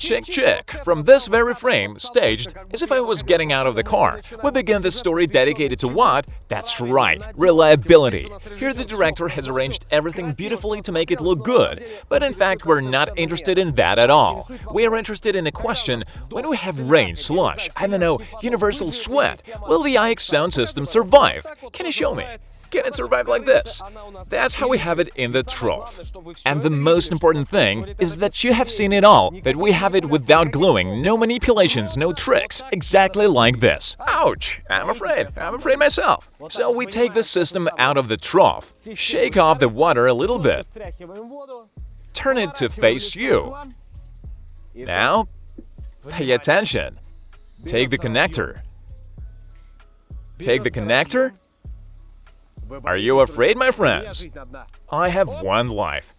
Check, check. From this very frame, staged as if I was getting out of the car, we begin the story dedicated to what? That's right, reliability. Here the director has arranged everything beautifully to make it look good, but in fact we're not interested in that at all. We are interested in a question: when we have rain, slush, I don't know, universal sweat, will the iXsound system survive? Can you show me? Can it survive like this? That's how we have it in the trough. And the most important thing is that you have seen it all, that we have it without gluing, no manipulations, no tricks, exactly like this. Ouch! I'm afraid myself. So we take the system out of the trough, shake off the water a little bit, turn it to face you. Now, pay attention. Take the connector. Take the connector. Are you afraid, my friends? I have one life.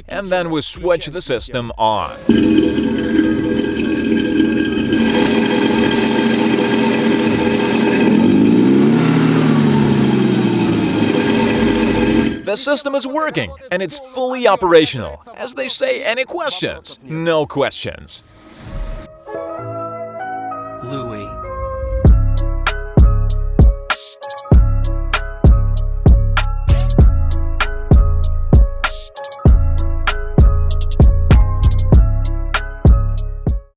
And then we switch the system on. The system is working, and it's fully operational. As they say, any questions? No questions.